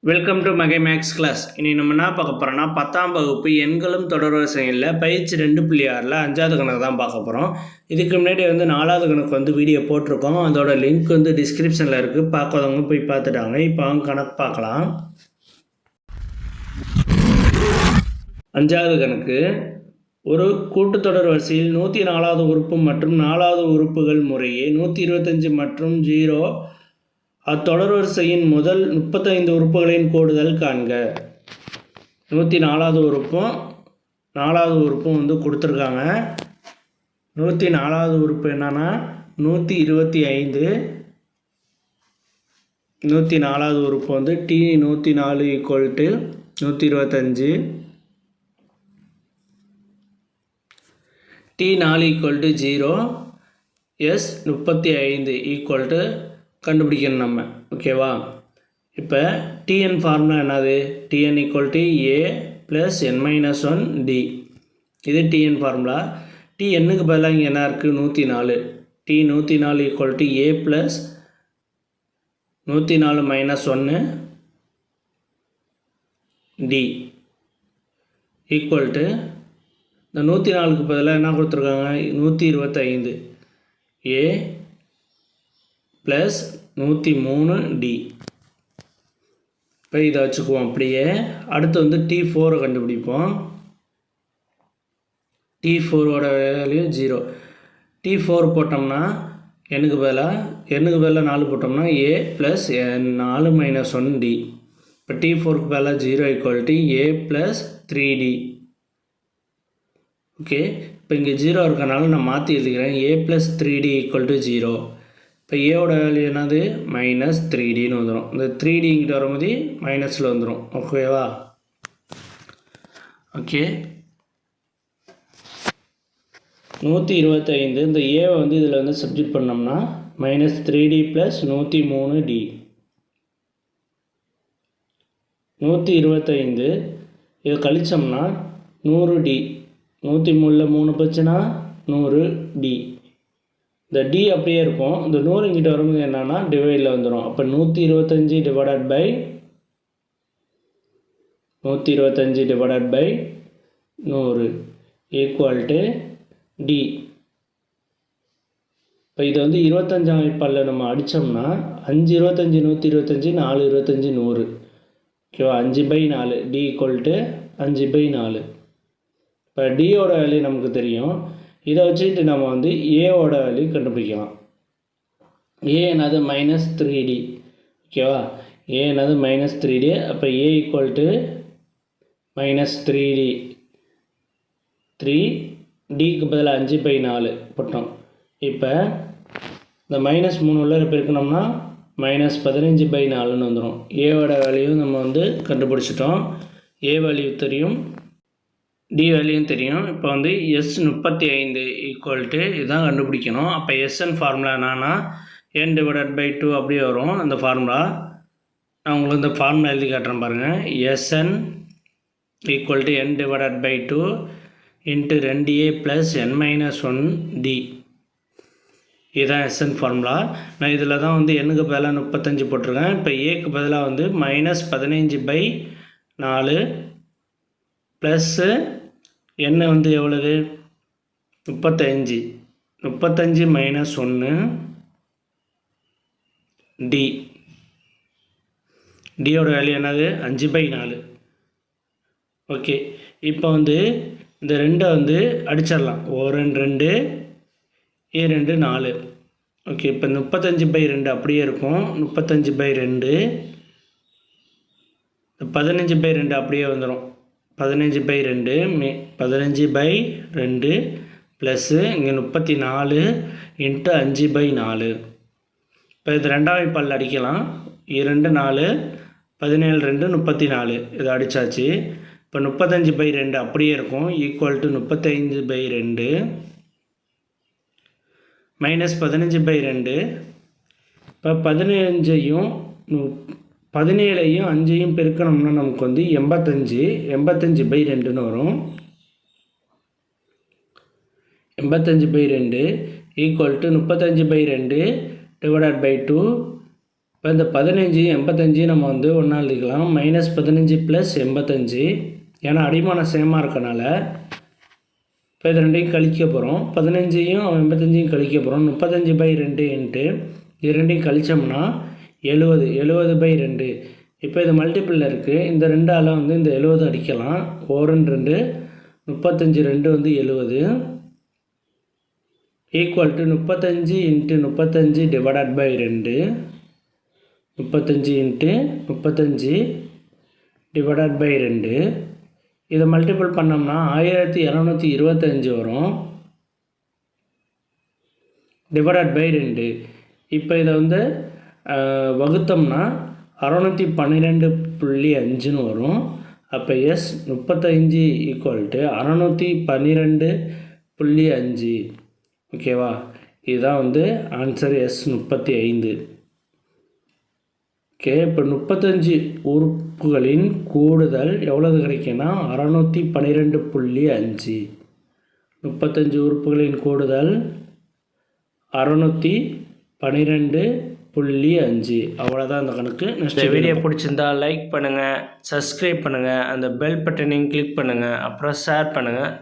Welcome to மகை maths class. இனி நம்ம என்ன பார்க்க போகிறோம்னா 10ஆம் வகுப்பு எண்களும் தொடர்வரிசைகளில் பயிற்சி 2.6ல் 5வது கணக்கு தான் பார்க்க போகிறோம். இதுக்கு முன்னாடி 4வது கணக்கு வீடியோ போட்டிருக்கோம். அதோட லிங்க் டிஸ்கிரிப்ஷனில் இருக்குது. பார்க்காதவங்க போய் பார்த்துட்டாங்க. இப்போ அவங்க கணக்கு பார்க்கலாம். 5வது கணக்கு, ஒரு கூட்டுத்தொடர் வரிசையில் 104வது உறுப்பு மற்றும் 4வது உறுப்புகள் முறையே 125 மற்றும் 0. அத்தொடர்வரிசையின் முதல் 35 உறுப்புகளின் கூடுதல் காண்க. 104வது உறுப்பும் 4வது உறுப்பும் கொடுத்துருக்காங்க. 104வது உறுப்பு என்னன்னா 125. 104வது உறுப்பு T104 = 125. T4 = 0. S35 கண்டுபிடிக்கணும் நம்ம. ஓகேவா? இப்போ டிஎன் ஃபார்முலா என்னது? TN = A + n-1 D. இது டிஎன் ஃபார்முலா. டிஎன்னுக்கு பதிலாக இங்கே என்ன இருக்குது? 104. T104 = A + 104 - 1 D = இந்த 104க்கு பதிலாக என்ன கொடுத்துருக்காங்க? 125 A + 103 D. இப்போ இதை வச்சுக்குவோம். அப்படியே அடுத்து T4 கண்டுபிடிப்போம். T4ஓட வேல்யூ 0. T4 போட்டோம்னா எண்ணுக்கு பதிலாக 4 போட்டோம்னா A + 4 - 1 D. இப்போ T4க்கு பதிலாக 0 = A + 3D. ஓகே, இப்போ இங்கே 0 இருக்கனால நான் மாற்றி எழுதிக்கிறேன். A + 3D = 0. இப்போ ஏவோட வேல்யூ என்னது? -3Dன்னு வந்துடும். இந்த 3D இங்கிட்ட வரும்போது மைனஸில் வந்துடும். ஓகேவா? ஓகே, 125 இந்த ஏவை இதில் சப்ஜெக்ட் பண்ணோம்னா -3D + 103D. 125 இதை கழிச்சோம்னா 100D. 103 3 போச்சுன்னா 100D. இந்த D அப்படியே இருக்கும். இந்த 100 இங்கிட்ட வரும்போது என்னன்னா டிவைடில் வந்துடும். அப்போ 125 / 100 = D. இப்போ இது 25ஆம் வாய்ப்பாடில் நம்ம அடித்தோம்னா 5 25 125 4 25 100. ஓகேவா? 5/4 D = 5/4. இப்போ டியோட வேல்யூ நமக்கு தெரியும். இதை வச்சுக்கிட்டு நம்ம ஏவோட வேல்யூ கண்டுபிடிக்கலாம். ஏ என்னது? -3D. ஓகேவா? ஏ என்னது? -3D. அப்போ A = -3D. 3Dக்கு பதிலாக 5/4 போட்டோம். இப்போ இந்த -3 உள்ள பெருக்கணும்னா -15/4ன்னு வந்துடும். ஏவோட வேல்யூ நம்ம கண்டுபிடிச்சிட்டோம். ஏ வேல்யூ தெரியும், டி வேல்யூவும் தெரியும். இப்போ S35 = இதுதான் கண்டுபிடிக்கணும். அப்போ SN ஃபார்முலா என்னன்னா n/2 அப்படியே வரும். அந்த ஃபார்முலா நான் உங்களுக்கு இந்த ஃபார்முலா எழுதி காட்டுறேன் பாருங்கள். SN = n/2 × 2A + n-1 D. இதுதான் SN ஃபார்முலா. நான் இதில் தான் எண்ணுக்கு பதிலாக 35 போட்டிருக்கேன். இப்போ ஏக்கு பதிலாக -15/4 ப்ளஸ் n எவ்வளவு? 35. 35 - 1 D. டியோட வேல்யூ என்னது? 5/4. ஓகே, இப்போ இந்த ரெண்டை அடிச்சிடலாம். O2 2, A2 4. ஓகே, இப்போ 35/2 அப்படியே இருக்கும். 35/2 15/2 அப்படியே வந்துடும். 15/2 15/2 ப்ளஸ்ஸு இங்கே 34 × 5/4. இப்போ இது 2ஆம் வாய்ப்பாடில் அடிக்கலாம். 2 4 17 2 34. இதை அடித்தாச்சு. இப்போ 35/2 அப்படியே இருக்கும். = 35/2 -15/2. இப்போ 17ஐயும் 5ஐயும் பெருக்கணும்னா நமக்கு 85. 85/2ன்னு வரும். 85/2 = 35/2 ÷ 2 இப்போ இந்த 15 85 நம்ம வந்து ஒன்றா எழுதிக்கலாம். -15 + 85, ஏன்னா அடிமானம் சேமாக இருக்கனால இப்போ இது ரெண்டையும் கழிக்க போகிறோம். 15ஐயும் 85ஐயும் கழிக்க போகிறோம். 35/2 இன்ட்டு இது ரெண்டையும் கழித்தோம்னா 70, 70/2. இப்போ இது மல்டிப்பிளில் இருக்குது. இந்த 2ஆல் வந்து இந்த 70 அடிக்கலாம். 1 2 35, 2 வந்து 70 equal to 35 × 35 divided by 2, 35 × 35 divided by 2. இதை மல்டிபிள் பண்ணோம்னா 1225 வரும் டிவைடட் பை 2. இப்போ இதை வந்து வகுத்தோம்னா 612.5ன்னு வரும். அப்போ எஸ் 35 = 612.5. ஓகேவா? இதுதான் வந்து ஆன்சர் எஸ் 35. ஓகே, இப்போ 35 உறுப்புகளின் கூடுதல் எவ்வளவு கிடைக்குன்னா 612.5. 35 உறுப்புகளின் கூடுதல் 612.5. அவ்வளோதான் இந்த கணக்கு. நெக்ஸ்ட் வீடியோ பிடிச்சிருந்தா லைக் பண்ணுங்கள், சப்ஸ்கிரைப் பண்ணுங்கள், அந்த பெல் பட்டனையும் கிளிக் பண்ணுங்கள், அப்புறம் ஷேர் பண்ணுங்கள்.